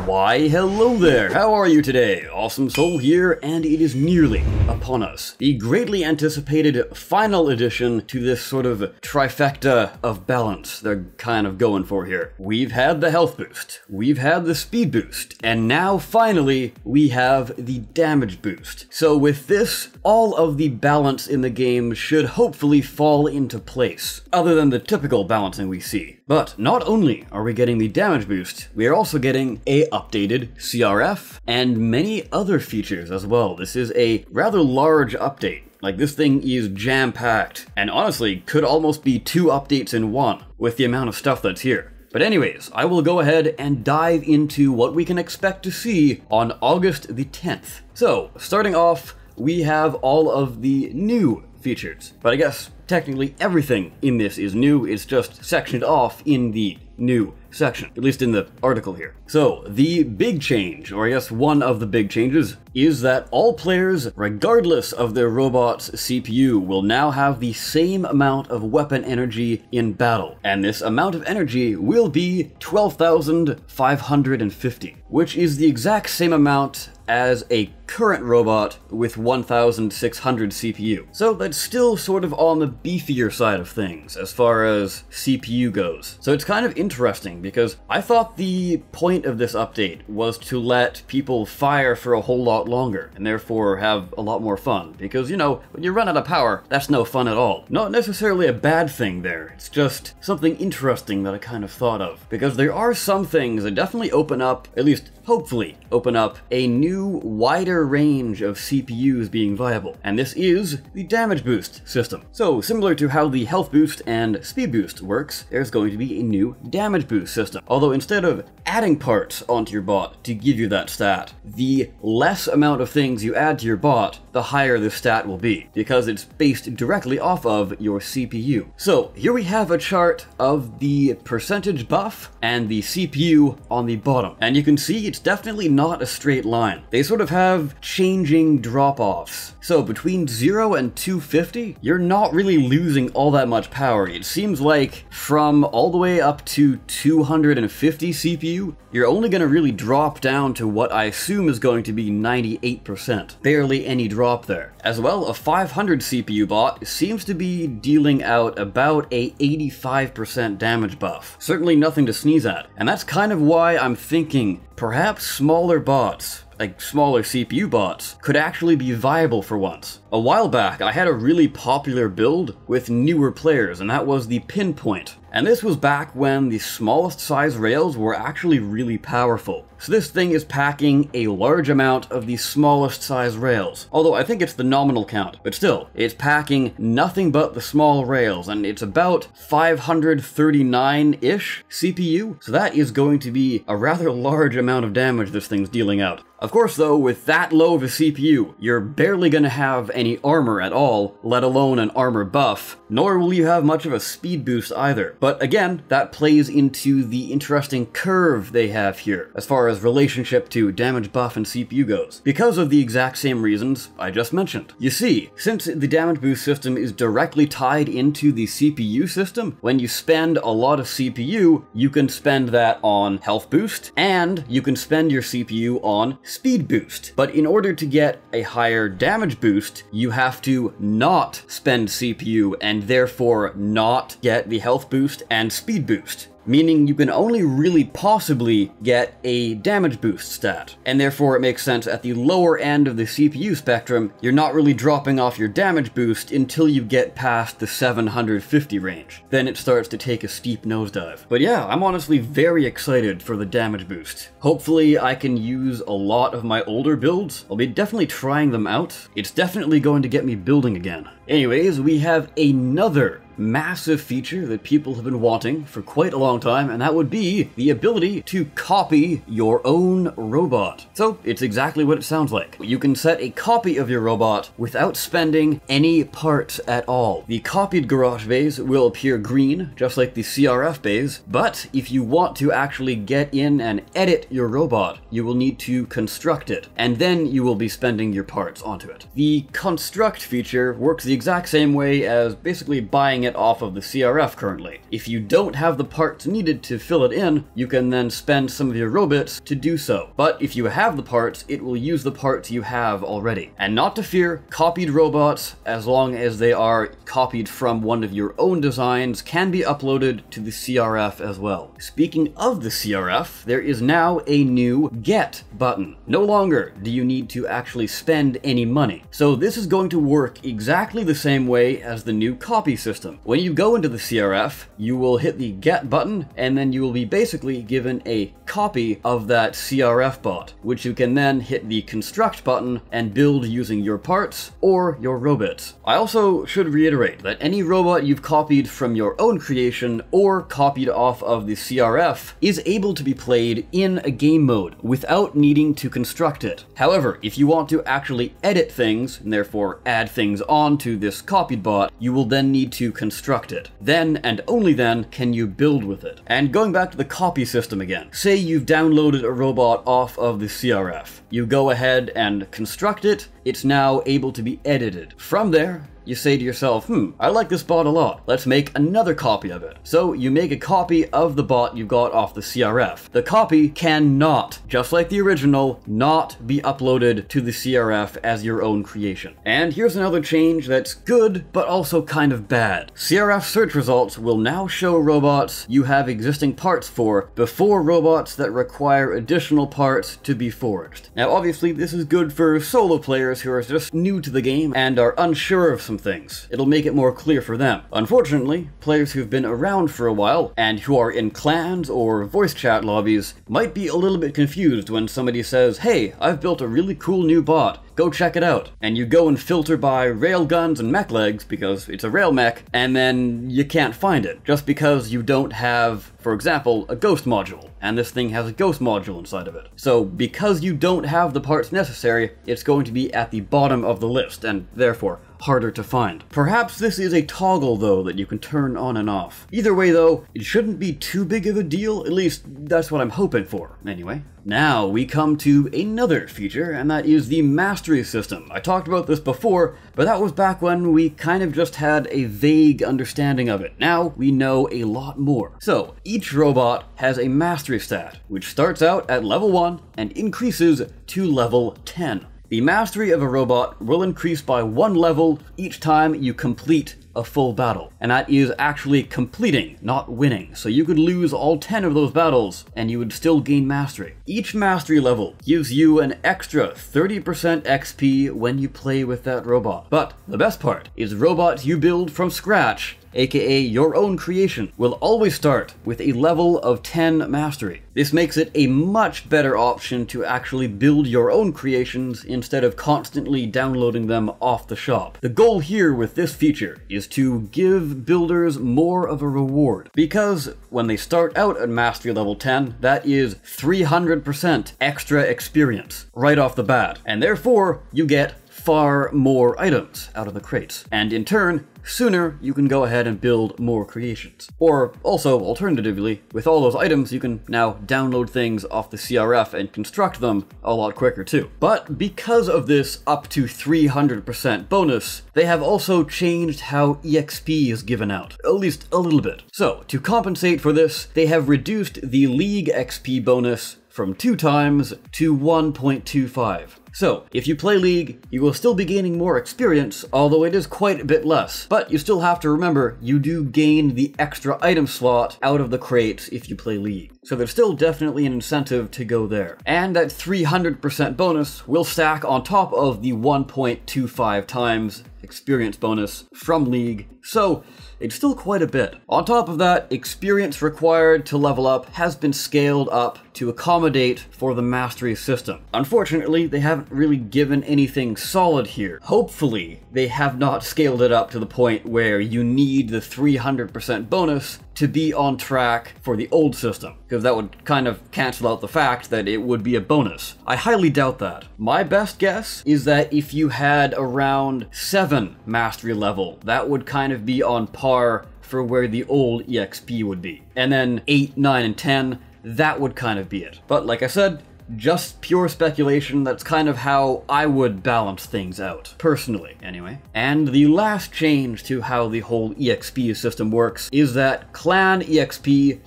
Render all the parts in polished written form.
Why, hello there! How are you today? Awesome Soul here, and it is nearly upon us. The greatly anticipated final addition to this sort of trifecta of balance they're kind of going for here. We've had the health boost, we've had the speed boost, and now finally we have the damage boost. So with this, all of the balance in the game should hopefully fall into place, other than the typical balancing we see. But not only are we getting the damage boost, we are also getting a updated CRF and many other features as well. This is a rather large update. Like, this thing is jam-packed, and honestly could almost be 2 updates in one with the amount of stuff that's here. But anyways, I will go ahead and dive into what we can expect to see on August the 10th. So, starting off, we have all of the new features. But I guess technically everything in this is new, it's just sectioned off in the new section, at least in the article here. So, the big change, or I guess one of the big changes, is that all players, regardless of their robot's CPU, will now have the same amount of weapon energy in battle. And this amount of energy will be 12,550, which is the exact same amount as a current robot with 1,600 CPU. So that's still sort of on the beefier side of things as far as CPU goes. So it's kind of interesting because I thought the point of this update was to let people fire for a whole lot longer and therefore have a lot more fun, because, you know, when you run out of power, that's no fun at all. Not necessarily a bad thing there, it's just something interesting that I kind of thought of, because there are some things that definitely open up, at least hopefully open up, a new wider range of CPUs being viable, and this is the damage boost system. So similar to how the health boost and speed boost works, there's going to be a new damage boost system. Although instead of adding parts onto your bot to give you that stat, the less amount of things you add to your bot, the higher the stat will be, because it's based directly off of your CPU. So here we have a chart of the percentage buff and the CPU on the bottom, and you can see it's definitely not a straight line. They sort of have changing drop-offs. So between 0 and 250, you're not really losing all that much power. It seems like from all the way up to 250 CPU, you're only going to really drop down to what I assume is going to be 98%. Barely any drop there. As well, a 500 CPU bot seems to be dealing out about a 85% damage buff. Certainly nothing to sneeze at. And that's kind of why I'm thinking perhaps smaller bots, like smaller CPU bots, could actually be viable for once. A while back, I had a really popular build with newer players, and that was the Pinpoint. And this was back when the smallest size rails were actually really powerful. So this thing is packing a large amount of the smallest size rails. Although I think it's the nominal count, but still, it's packing nothing but the small rails, and it's about 539-ish CPU. So that is going to be a rather large amount of damage this thing's dealing out. Of course though, with that low of a CPU, you're barely gonna have any armor at all, let alone an armor buff, nor will you have much of a speed boost either. But again, that plays into the interesting curve they have here, as far as relationship to damage buff and CPU goes, because of the exact same reasons I just mentioned. You see, since the damage boost system is directly tied into the CPU system, when you spend a lot of CPU, you can spend that on health boost, and you can spend your CPU on speed boost. But in order to get a higher damage boost, you have to not spend CPU and therefore not get the health boost and speed boost. Meaning you can only really possibly get a damage boost stat, and therefore it makes sense at the lower end of the CPU spectrum, you're not really dropping off your damage boost until you get past the 750 range. Then it starts to take a steep nosedive. But yeah, I'm honestly very excited for the damage boost. Hopefully I can use a lot of my older builds. I'll be definitely trying them out. It's definitely going to get me building again. Anyways, we have another massive feature that people have been wanting for quite a long time, and that would be the ability to copy your own robot. So it's exactly what it sounds like. You can set a copy of your robot without spending any parts at all. The copied garage bays will appear green, just like the CRF bays, but if you want to actually get in and edit your robot, you will need to construct it, and then you will be spending your parts onto it. The construct feature works the the exact same way as basically buying it off of the CRF currently. If you don't have the parts needed to fill it in, you can then spend some of your Robits to do so. But if you have the parts, it will use the parts you have already. And not to fear, copied robots, as long as they are copied from one of your own designs, can be uploaded to the CRF as well. Speaking of the CRF, there is now a new Get button. No longer do you need to actually spend any money. So this is going to work exactly the same way as the new copy system. When you go into the CRF, you will hit the Get button, and then you will be basically given a copy of that CRF bot, which you can then hit the Construct button and build using your parts or your Robits. I also should reiterate that any robot you've copied from your own creation or copied off of the CRF is able to be played in a game mode without needing to construct it. However, if you want to actually edit things, and therefore add things onto this copied bot, you will then need to construct it. Then, and only then, can you build with it. And going back to the copy system again, say you've downloaded a robot off of the CRF. You go ahead and construct it, it's now able to be edited. From there, you say to yourself, I like this bot a lot. Let's make another copy of it. So you make a copy of the bot you got off the CRF. The copy cannot, just like the original, not be uploaded to the CRF as your own creation. And here's another change that's good, but also kind of bad. CRF search results will now show robots you have existing parts for before robots that require additional parts to be forged. Now obviously this is good for solo players who are just new to the game and are unsure of some things. It'll make it more clear for them. Unfortunately, players who've been around for a while and who are in clans or voice chat lobbies might be a little bit confused when somebody says, hey, I've built a really cool new bot. Go check it out. And you go and filter by railguns and mech legs because it's a rail mech, and then you can't find it just because you don't have, for example, a ghost module. And this thing has a ghost module inside of it. So because you don't have the parts necessary, it's going to be at the bottom of the list and therefore harder to find. Perhaps this is a toggle though that you can turn on and off. Either way though, it shouldn't be too big of a deal, at least that's what I'm hoping for, anyway. Now we come to another feature, and that is the Mastery System. I talked about this before, but that was back when we kind of just had a vague understanding of it. Now we know a lot more. So each robot has a Mastery stat, which starts out at level 1 and increases to level 10. The mastery of a robot will increase by 1 level each time you complete a full battle. And that is actually completing, not winning. So you could lose all 10 of those battles and you would still gain mastery. Each mastery level gives you an extra 30% XP when you play with that robot. But the best part is robots you build from scratch, aka your own creation, will always start with a level of 10 mastery. This makes it a much better option to actually build your own creations instead of constantly downloading them off the shop. The goal here with this feature is to give builders more of a reward, because when they start out at mastery level 10, that is 300% extra experience right off the bat, and therefore you get far more items out of the crates. And in turn, sooner you can go ahead and build more creations. Or also, alternatively, with all those items, you can now download things off the CRF and construct them a lot quicker too. But because of this up to 300% bonus, they have also changed how EXP is given out, at least a little bit. So, to compensate for this, they have reduced the League XP bonus from 2 times to 1.25. So, if you play League, you will still be gaining more experience, although it is quite a bit less. But you still have to remember, you do gain the extra item slot out of the crates if you play League. So there's still definitely an incentive to go there. And that 300% bonus will stack on top of the 1.25 times experience bonus from League, so it's still quite a bit. On top of that, experience required to level up has been scaled up to accommodate for the mastery system. Unfortunately, they haven't really given anything solid here. Hopefully, they have not scaled it up to the point where you need the 300% bonus to be on track for the old system, because that would kind of cancel out the fact that it would be a bonus. I highly doubt that. My best guess is that if you had around 7 mastery level, that would kind of be on par for where the old EXP would be. And then 8, 9, and 10, that would kind of be it. But like I said, just pure speculation. That's kind of how I would balance things out, personally, anyway. And the last change to how the whole EXP system works is that clan EXP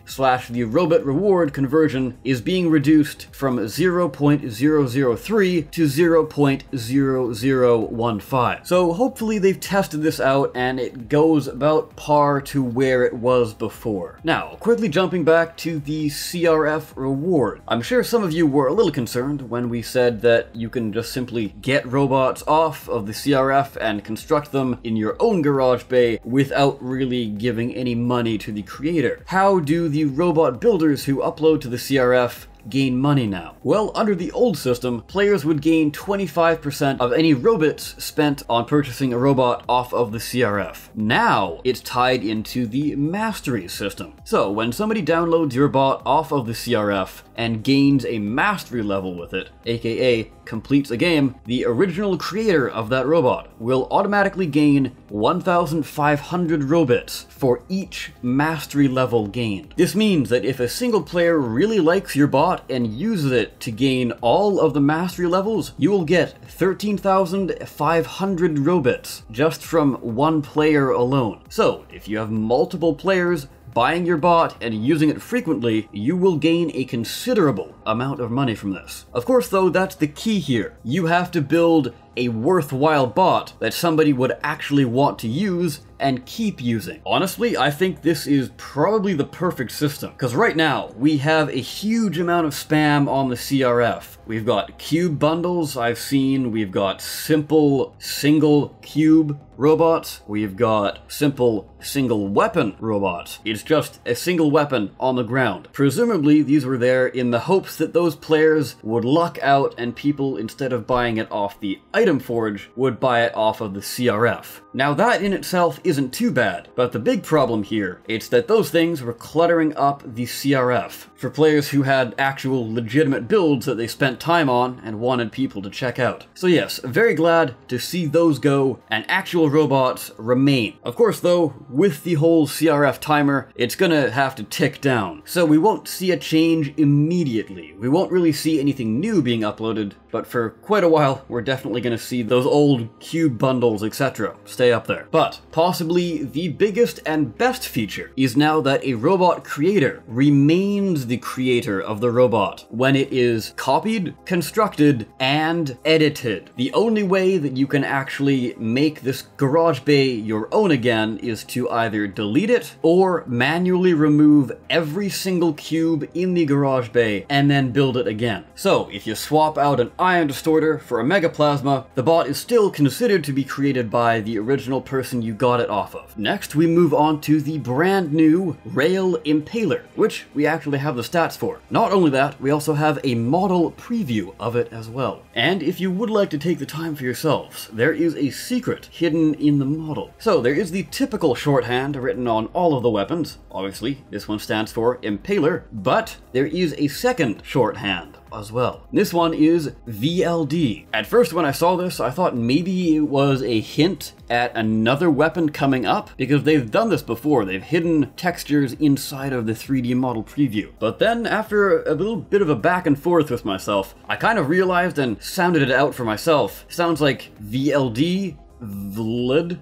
/ the robot reward conversion is being reduced from 0.003 to 0.0015. So hopefully they've tested this out and it goes about par to where it was before. Now, quickly jumping back to the CRF reward. I'm sure some of you were a little concerned when we said that you can just simply get robots off of the CRF and construct them in your own garage bay without really giving any money to the creator. How do the robot builders who upload to the CRF gain money now? Well, under the old system, players would gain 25% of any robots spent on purchasing a robot off of the CRF. Now, it's tied into the Mastery System. So, when somebody downloads your bot off of the CRF and gains a mastery level with it, aka completes a game, the original creator of that robot will automatically gain 1,500 robots for each mastery level gained. This means that if a single player really likes your bot and uses it to gain all of the mastery levels, you will get 13,500 robots just from one player alone. So, if you have multiple players buying your bot and using it frequently, you will gain a considerable amount of money from this. Of course, though, that's the key here. You have to build a worthwhile bot that somebody would actually want to use and keep using. Honestly, I think this is probably the perfect system, because right now we have a huge amount of spam on the CRF. We've got cube bundles I've seen, we've got simple single cube robots, we've got simple single weapon robots. It's just a single weapon on the ground. Presumably these were there in the hopes that those players would luck out and people, instead of buying it off the item forge, would buy it off of the CRF. Now that in itself isn't too bad, but the big problem here is that those things were cluttering up the CRF for players who had actual legitimate builds that they spent time on and wanted people to check out. So yes, very glad to see those go and actual robots remain. Of course though, with the whole CRF timer, it's gonna have to tick down. So we won't see a change immediately. We won't really see anything new being uploaded, but for quite a while, we're definitely gonna see those old cube bundles, etc. stay up there. But possibly the biggest and best feature is now that a robot creator remains the creator of the robot when it is copied, constructed, and edited. The only way that you can actually make this garage bay your own again is to either delete it or manually remove every single cube in the garage bay and then build it again. So if you swap out an ion distorter for a mega plasma, the bot is still considered to be created by the original person you got it off of. Next, we move on to the brand new Rail Impaler, which we actually have the stats for. Not only that, we also have a model preview of it as well. And if you would like to take the time for yourselves, there is a secret hidden in the model. So there is the typical shorthand written on all of the weapons. Obviously, this one stands for Impaler, but there is a second shorthand as well. This one is VLD. At first when I saw this, I thought maybe it was a hint at another weapon coming up, because they've done this before. They've hidden textures inside of the 3D model preview. But then after a little bit of a back and forth with myself, I kind of realized and sounded it out for myself. Sounds like VLD, Vlad,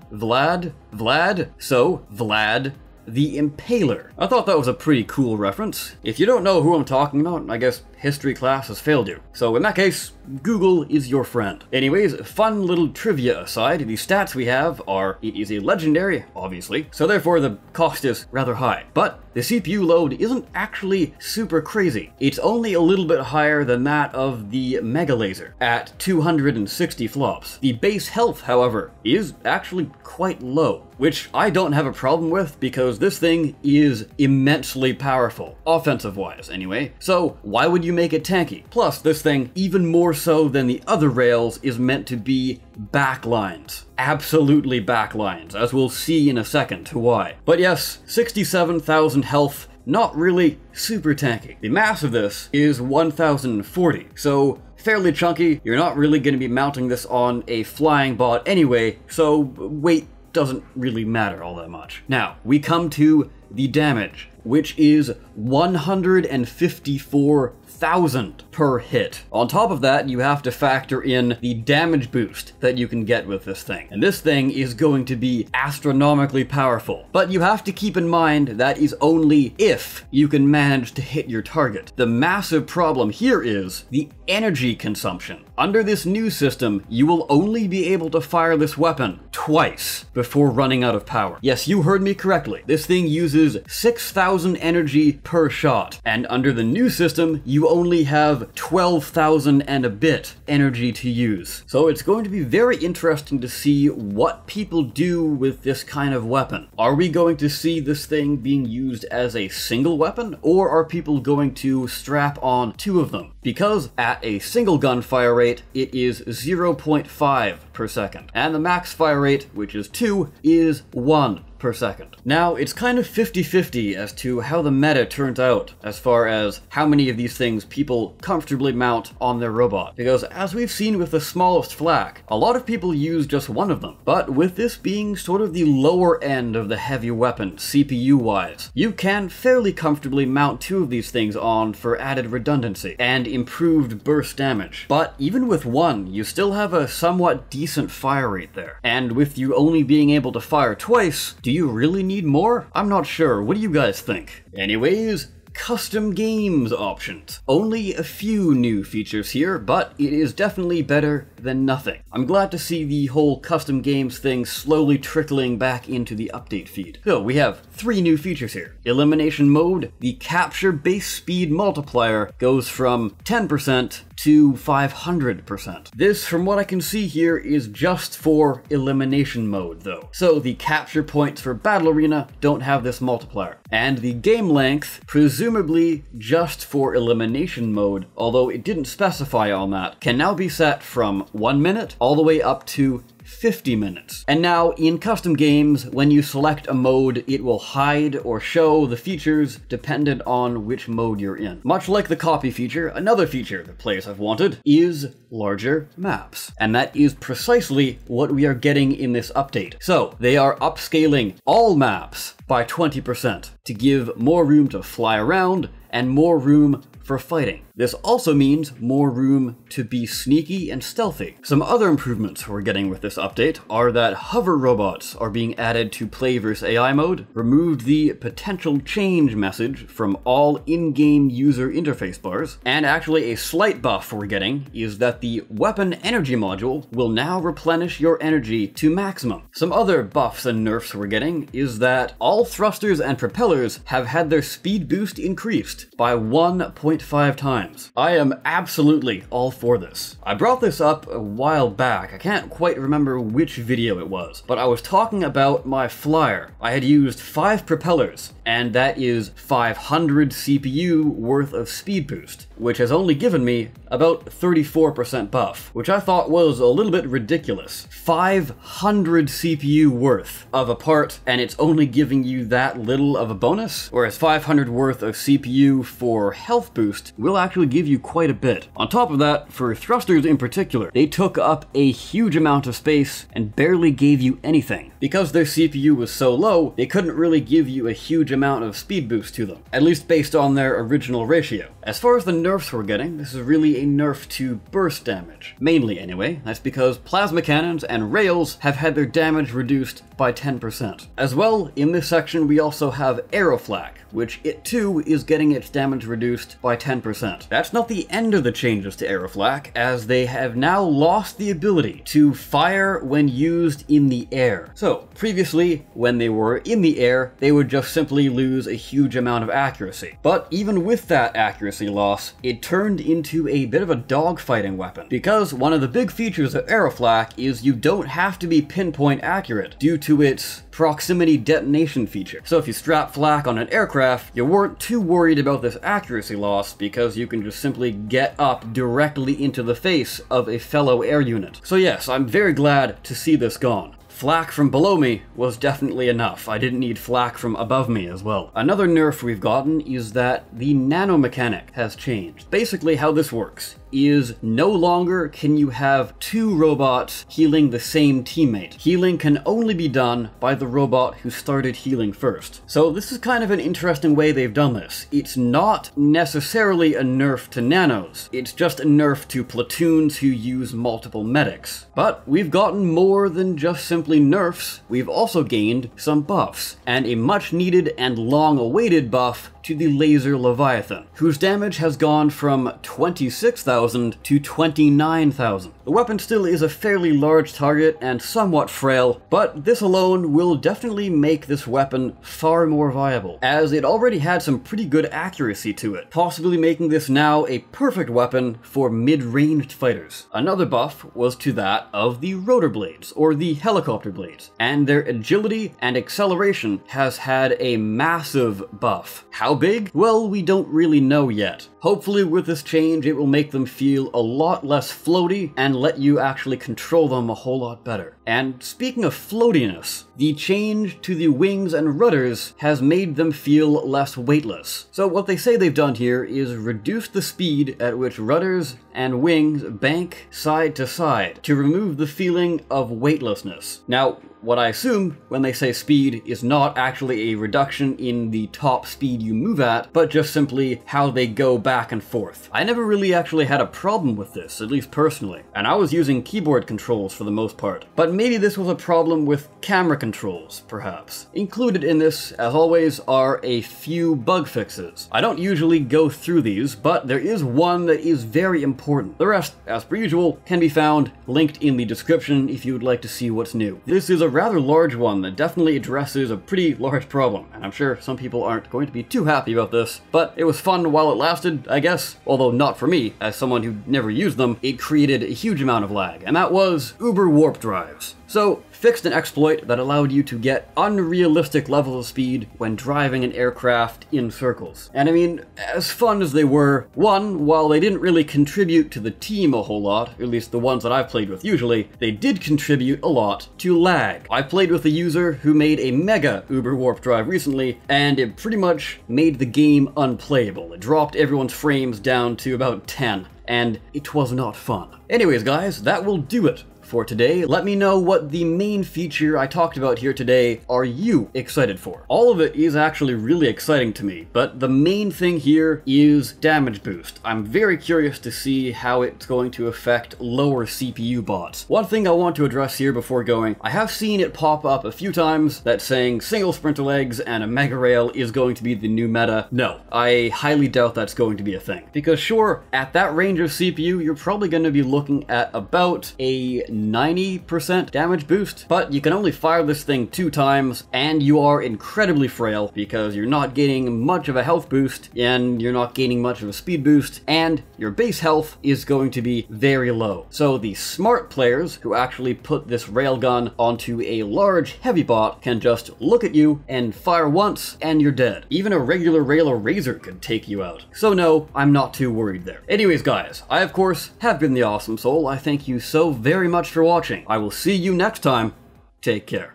so Vlad the Impaler. I thought that was a pretty cool reference. If you don't know who I'm talking about, I guess history class has failed you. So in that case, Google is your friend. Anyways, fun little trivia aside, the stats we have are, it is a legendary, obviously, so therefore the cost is rather high. But the CPU load isn't actually super crazy. It's only a little bit higher than that of the Mega Laser at 260 flops. The base health, however, is actually quite low, which I don't have a problem with because this thing is immensely powerful, offensive-wise anyway. So why would you make it tanky? Plus, this thing, even more so than the other rails, is meant to be backlines. Absolutely backlines, as we'll see in a second why. But yes, 67,000 health, not really super tanky. The mass of this is 1,040, so fairly chunky. You're not really going to be mounting this on a flying bot anyway, so weight doesn't really matter all that much. Now, we come to the damage, which is 154,000 1,000 per hit. On top of that, you have to factor in the damage boost that you can get with this thing. And this thing is going to be astronomically powerful. But you have to keep in mind that is only if you can manage to hit your target. The massive problem here is the energy consumption. Under this new system, you will only be able to fire this weapon twice before running out of power. Yes, you heard me correctly. This thing uses 6,000 energy per shot, and under the new system, you only have 12,000 and a bit energy to use. So it's going to be very interesting to see what people do with this kind of weapon. Are we going to see this thing being used as a single weapon, or are people going to strap on two of them? Because at a single gun fire rate, it is 0.5 per second, and the max fire rate, which is 2, is 1 per second. Now, it's kind of 50-50 as to how the meta turns out as far as how many of these things people comfortably mount on their robot. Because as we've seen with the smallest flak, a lot of people use just one of them. But with this being sort of the lower end of the heavy weapon, CPU-wise, you can fairly comfortably mount two of these things on for added redundancy and improved burst damage. But even with one, you still have a somewhat decent fire rate there. And with you only being able to fire twice, do you really need more? I'm not sure. What do you guys think? Anyways, custom games options. Only a few new features here, but it is definitely better than nothing. I'm glad to see the whole custom games thing slowly trickling back into the update feed. So we have 3 new features here. Elimination Mode, the capture base speed multiplier goes from 10% to 500%. This, from what I can see here, is just for Elimination Mode though. So the capture points for Battle Arena don't have this multiplier. And the game length, presumably just for Elimination Mode, although it didn't specify on that, can now be set from 1 minute all the way up to 50 minutes. And now, in custom games, when you select a mode, it will hide or show the features dependent on which mode you're in. Much like the copy feature, another feature that players have wanted is larger maps. And that is precisely what we are getting in this update. So, they are upscaling all maps by 20% to give more room to fly around and more room for fighting. This also means more room to be sneaky and stealthy. Some other improvements we're getting with this update are that hover robots are being added to Play vs AI mode, removed the potential change message from all in-game user interface bars, and actually a slight buff we're getting is that the weapon energy module will now replenish your energy to maximum. Some other buffs and nerfs we're getting is that all thrusters and propellers have had their speed boost increased by 1.5 times. I am absolutely all for this. I brought this up a while back. I can't quite remember which video it was, but I was talking about my flyer. I had used 5 propellers, and that is 500 CPU worth of speed boost, which has only given me about 34% buff, which I thought was a little bit ridiculous. 500 CPU worth of a part, and it's only giving you that little of a bonus, whereas 500 worth of CPU for health boost will actually give you quite a bit. On top of that, for thrusters in particular, they took up a huge amount of space and barely gave you anything. Because their CPU was so low, they couldn't really give you a huge amount of speed boost to them, at least based on their original ratio. As far as the nerfs we're getting, this is really a nerf to burst damage. Mainly anyway, that's because plasma cannons and rails have had their damage reduced by 10%. As well, in this section we also have Aero Flak, which it too is getting its damage reduced by 10%. That's not the end of the changes to Aero Flak, as they have now lost the ability to fire when used in the air. So, previously, when they were in the air, they would just simply lose a huge amount of accuracy. But even with that accuracy loss, it turned into a bit of a dogfighting weapon, because one of the big features of Aero Flak is you don't have to be pinpoint accurate due to its proximity detonation feature. So if you strap flak on an aircraft, you weren't too worried about this accuracy loss because you can just simply get up directly into the face of a fellow air unit. So yes, I'm very glad to see this gone. Flak from below me was definitely enough. I didn't need flak from above me as well. Another nerf we've gotten is that the nano mechanic has changed. Basically how this works is no longer can you have two robots healing the same teammate. Healing can only be done by the robot who started healing first. So this is kind of an interesting way they've done this. It's not necessarily a nerf to nanos, it's just a nerf to platoons who use multiple medics. But we've gotten more than just simply nerfs, we've also gained some buffs, and a much needed and long awaited buff to the Laser Leviathan, whose damage has gone from 26,000 to 29,000. The weapon still is a fairly large target and somewhat frail, but this alone will definitely make this weapon far more viable, as it already had some pretty good accuracy to it, possibly making this now a perfect weapon for mid-ranged fighters. Another buff was to that of the rotor blades, or the helicopter blades, and their agility and acceleration has had a massive buff. How big? Well, we don't really know yet. Hopefully with this change it will make them feel a lot less floaty and let you actually control them a whole lot better. And speaking of floatiness, the change to the wings and rudders has made them feel less weightless. So what they say they've done here is reduce the speed at which rudders and wings bank side to side to remove the feeling of weightlessness. Now, what I assume when they say speed is not actually a reduction in the top speed you move at, but just simply how they go back and forth. I never really actually had a problem with this, at least personally, and I was using keyboard controls for the most part. But maybe this was a problem with camera controls, perhaps. Included in this, as always, are a few bug fixes. I don't usually go through these, but there is one that is very important. The rest, as per usual, can be found linked in the description if you would like to see what's new. This is a rather large one that definitely addresses a pretty large problem, and I'm sure some people aren't going to be too happy about this, but it was fun while it lasted, I guess. Although not for me, as someone who never used them, it created a huge amount of lag, and that was Uber warp drives. So, fixed an exploit that allowed you to get unrealistic levels of speed when driving an aircraft in circles. And I mean, as fun as they were, one, while they didn't really contribute to the team a whole lot, at least the ones that I've played with usually, they did contribute a lot to lag. I played with a user who made a mega Uber warp drive recently, and it pretty much made the game unplayable. It dropped everyone's frames down to about 10, and it was not fun. Anyways guys, that will do it for today. Let me know what the main feature I talked about here today are you excited for. All of it is actually really exciting to me, but the main thing here is damage boost. I'm very curious to see how it's going to affect lower CPU bots. One thing I want to address here before going, I have seen it pop up a few times that saying single sprinter legs and a mega rail is going to be the new meta. No, I highly doubt that's going to be a thing. Because sure, at that range of CPU, you're probably going to be looking at about a 90% damage boost, but you can only fire this thing 2 times, and you are incredibly frail because you're not getting much of a health boost, and you're not gaining much of a speed boost, and your base health is going to be very low. So the smart players who actually put this railgun onto a large heavy bot can just look at you and fire once, and you're dead. Even a regular rail or razor could take you out. So no, I'm not too worried there. Anyways guys, I of course have been the Awesome Soul. I thank you so very much for watching. I will see you next time. Take care.